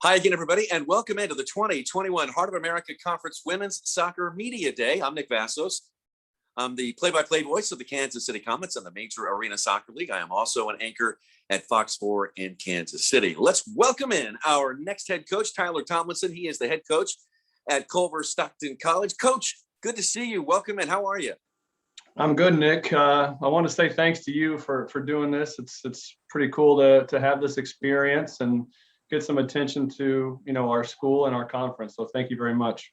Hi again, everybody, and welcome into the 2021 Heart of America Conference Women's Soccer Media Day. I'm Nick Vasos. I'm the play-by-play voice of the Kansas City Comets and the Major Arena Soccer League. I am also an anchor at Fox 4 in Kansas City. Let's welcome in our next head coach, Tyler Tomlinson. He is the head coach at Culver-Stockton College. Coach, good to see you. Welcome in. How are you? I'm good, Nick. I want to say thanks to you for doing this. It's pretty cool to have this experience and get some attention to our school and our conference. So thank you very much.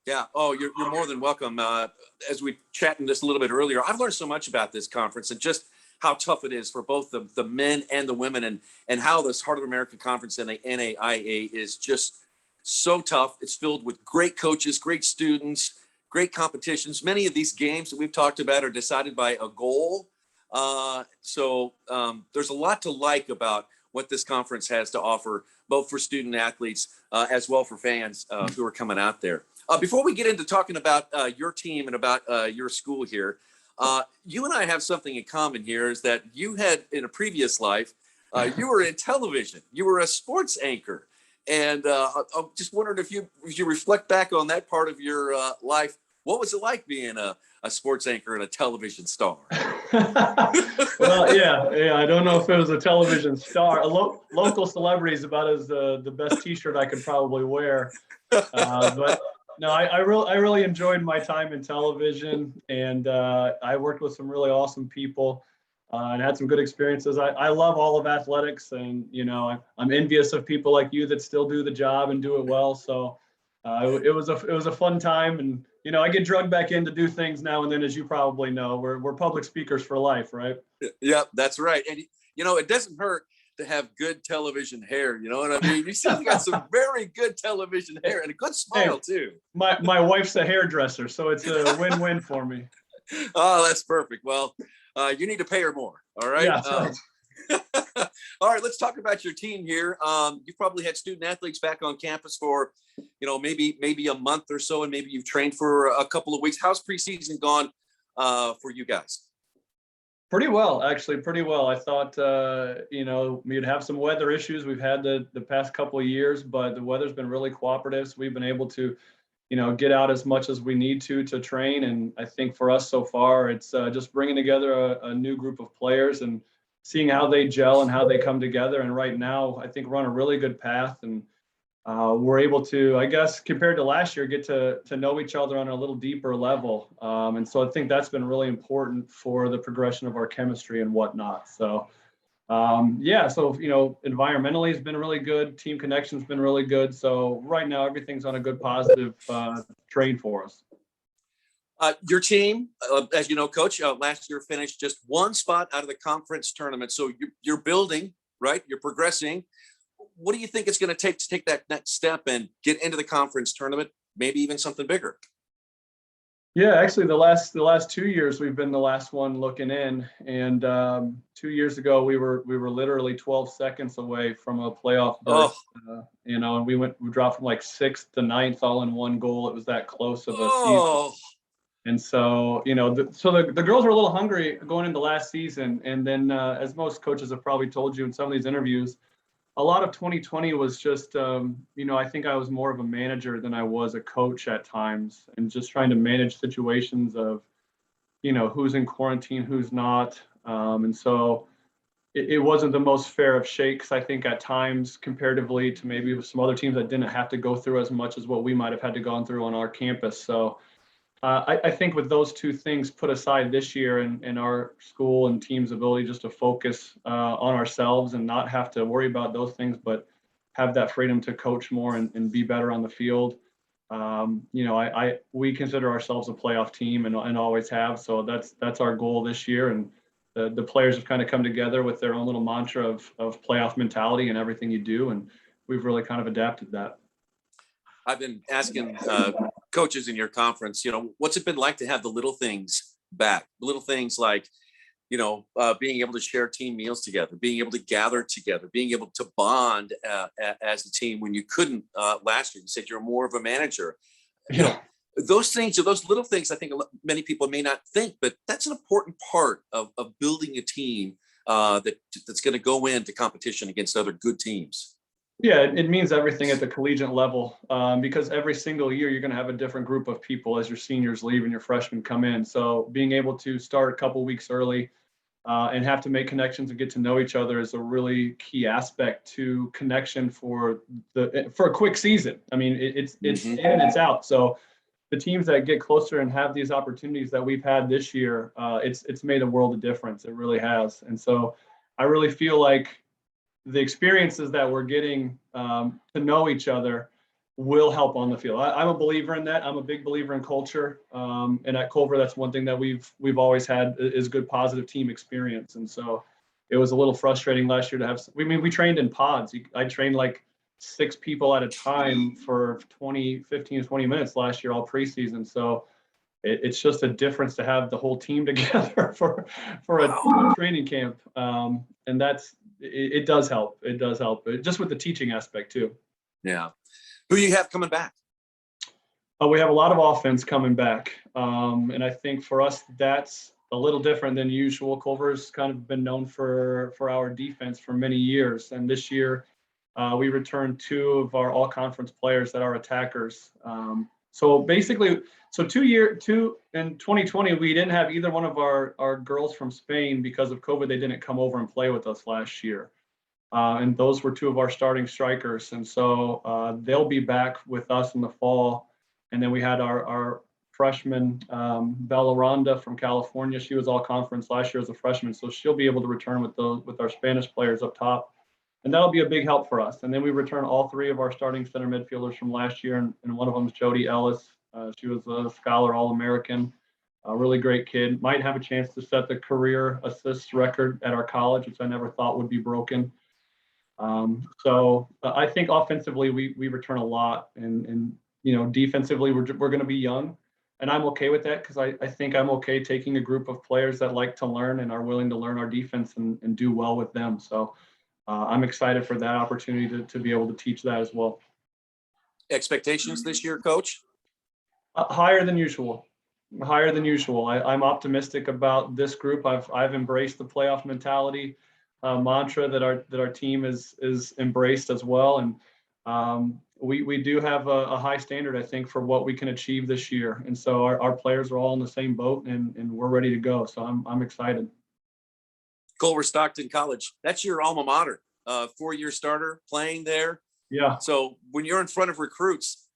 Yeah. Oh, you're more than welcome. As we chatted just a little bit earlier, I've learned so much about this conference and just how tough it is for both the men and the women, and how this Heart of America Conference and the NAIA is just so tough. It's filled with great coaches, great students, great competitions. Many of these games that we've talked about are decided by a goal. So there's a lot to like about what this conference has to offer, both for student athletes as well for fans who are coming out there. Before we get into talking about your team and about your school here, you and I have something in common here, is that you had, in a previous life, you were in television. You were a sports anchor. And I'm just wondering if you reflect back on that part of your life, what was it like being a sports anchor and a television star? Well, yeah. I don't know if it was a television star. Local celebrity is about as the best T-shirt I could probably wear. But no, I really enjoyed my time in television, and I worked with some really awesome people and had some good experiences. I love all of athletics, and I'm envious of people like you that still do the job and do it well. So it was a fun time, and I get drugged back in to do things now and then, as you probably know. We're public speakers for life, right? Yeah, that's right. And it doesn't hurt to have good television hair. You know what I mean? You still got some very good television hair and a good smile too. My wife's a hairdresser, so it's a win-win for me. Oh, that's perfect. Well, you need to pay her more. All right. Yeah, that's right. All right, let's talk about your team here. You've probably had student athletes back on campus for, maybe a month or so, and maybe you've trained for a couple of weeks. How's preseason gone for you guys? Pretty well, actually, pretty well. I thought, we'd have some weather issues. We've had the past couple of years, but the weather's been really cooperative. So we've been able to, get out as much as we need to train. And I think for us so far, it's just bringing together a new group of players and seeing how they gel and how they come together. And right now, I think we're on a really good path, and we're able to, I guess, compared to last year, get to know each other on a little deeper level. And so I think that's been really important for the progression of our chemistry and whatnot. So, environmentally has been really good. Team connection's been really good. So right now, everything's on a good, positive train for us. Your team, as you know, Coach, last year finished just one spot out of the conference tournament. So you're building, right? You're progressing. What do you think it's going to take that next step and get into the conference tournament, maybe even something bigger? Yeah, actually, the last 2 years we've been the last one looking in, and 2 years ago we were literally 12 seconds away from a playoff berth. And we dropped from like 6th to 9th all in one goal. It was that close of a season. And so, the girls were a little hungry going into last season. And then, as most coaches have probably told you in some of these interviews, a lot of 2020 was just, I think I was more of a manager than I was a coach at times, and just trying to manage situations of, who's in quarantine, who's not. And so it wasn't the most fair of shakes, I think, at times, comparatively to maybe with some other teams that didn't have to go through as much as what we might have had to go through on our campus. So I think with those two things put aside this year, and our school and team's ability just to focus on ourselves and not have to worry about those things, but have that freedom to coach more and be better on the field. We consider ourselves a playoff team and always have. So that's our goal this year. And the players have kind of come together with their own little mantra of playoff mentality in everything you do. And we've really kind of adapted that. I've been asking coaches in your conference, what's it been like to have the little things back? Little things like, being able to share team meals together, being able to gather together, being able to bond as a team when you couldn't last year. You said you're more of a manager. Those things, or those little things, I think many people may not think, but that's an important part of building a team that's going to go into competition against other good teams. Yeah, it means everything at the collegiate level, because every single year you're going to have a different group of people as your seniors leave and your freshmen come in. So being able to start a couple weeks early and have to make connections and get to know each other is a really key aspect to connection for a quick season. I mean, it's Mhm. in and it's out. So the teams that get closer and have these opportunities that we've had this year, it's made a world of difference. It really has. And so I really feel like the experiences that we're getting to know each other will help on the field. I'm a believer in that. I'm a big believer in culture, and at Culver, that's one thing that we've always had is good positive team experience. And so it was a little frustrating last year to have. I mean, we trained in pods. I trained like 6 people at a time for 15 to 20 minutes last year, all preseason. So it's just a difference to have the whole team together for a training camp, and it does help. It does help, just with the teaching aspect too. Yeah. Who you have coming back? We have a lot of offense coming back, and I think for us that's a little different than usual. Culver's kind of been known for our defense for many years, and this year we returned 2 of our all-conference players that are attackers. So basically, so 2 in 2020, we didn't have either one of our girls from Spain because of COVID. They didn't come over and play with us last year. And those were 2 of our starting strikers. And so they'll be back with us in the fall. And then we had our freshman, Bella Ronda from California. She was all conference last year as a freshman. So she'll be able to return with our Spanish players up top. And that'll be a big help for us. And then we return all 3 of our starting center midfielders from last year. And one of them is Jody Ellis. She was a Scholar All-American, a really great kid. Might have a chance to set the career assists record at our college, which I never thought would be broken. So I think offensively we return a lot, and defensively we're going to be young, and I'm okay with that because I think I'm okay taking a group of players that like to learn and are willing to learn our defense and do well with them. So I'm excited for that opportunity to be able to teach that as well. Expectations this year, Coach? Higher than usual. Higher than usual. I'm optimistic about this group. I've embraced the playoff mentality mantra that our team is embraced as well, and we do have a high standard, I think, for what we can achieve this year. And so our players are all in the same boat, and we're ready to go. So I'm excited. Culver-Stockton College, that's your alma mater. 4-year starter playing there. Yeah. So when you're in front of recruits,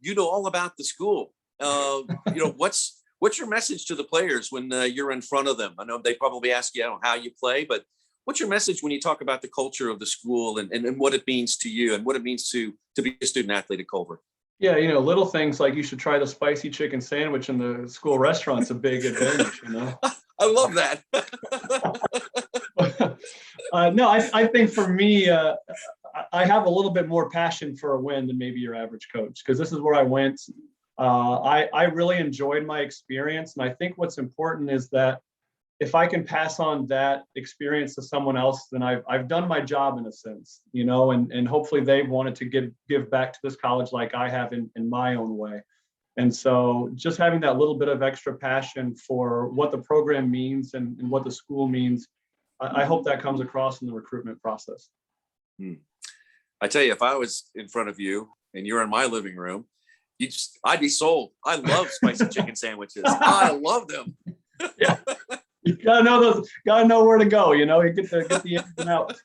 you know all about the school. What's your message to the players when you're in front of them? I know they probably ask you how you play, but what's your message when you talk about the culture of the school and what it means to you and what it means to be a student athlete at Culver? Yeah, little things like you should try the spicy chicken sandwich in the school restaurant's a big advantage, I love that. No, I think for me, I have a little bit more passion for a win than maybe your average coach, because this is where I went. I really enjoyed my experience. And I think what's important is that if I can pass on that experience to someone else, then I've done my job in a sense, and hopefully they wanted to give back to this college like I have in my own way. And so just having that little bit of extra passion for what the program means and what the school means, I hope that comes across in the recruitment process. I tell you, if I was in front of you and you're in my living room, I'd be sold. I love spicy chicken sandwiches. I love them. Yeah. You gotta know those. Gotta know where to go. You get the ins and outs.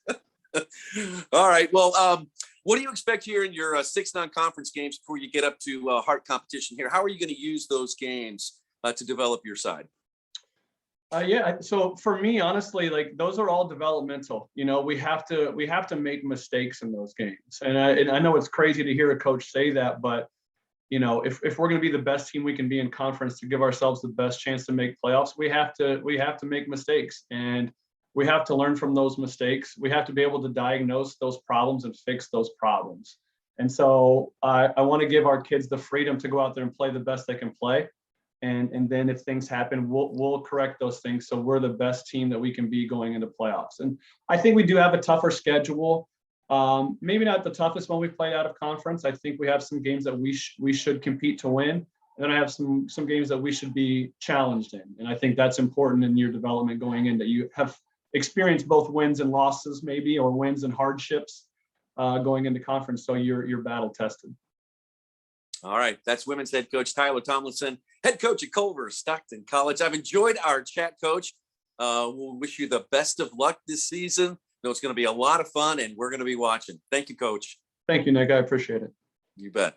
All right. Well, what do you expect here in your 6 non-conference games before you get up to Hart competition here? How are you going to use those games to develop your side? Yeah. So for me, honestly, like those are all developmental. We have to make mistakes in those games, and I know it's crazy to hear a coach say that, but if we're going to be the best team we can be in conference to give ourselves the best chance to make playoffs, we have to make mistakes, and we have to learn from those mistakes. We have to be able to diagnose those problems and fix those problems. And so I want to give our kids the freedom to go out there and play the best they can play. And then if things happen, we'll correct those things. So we're the best team that we can be going into playoffs. And I think we do have a tougher schedule. Maybe not the toughest one we've played out of conference. I think we have some games that we should compete to win. And then I have some games that we should be challenged in. And I think that's important in your development going in, that you have experienced both wins and losses maybe, or wins and hardships. going into conference. So you're battle tested. All right. That's women's head coach Tyler Tomlinson, head coach at Culver-Stockton College. I've enjoyed our chat, Coach. We'll wish you the best of luck this season. Know it's going to be a lot of fun, and we're going to be watching. Thank you, Coach. Thank you, Nick. I appreciate it. You bet.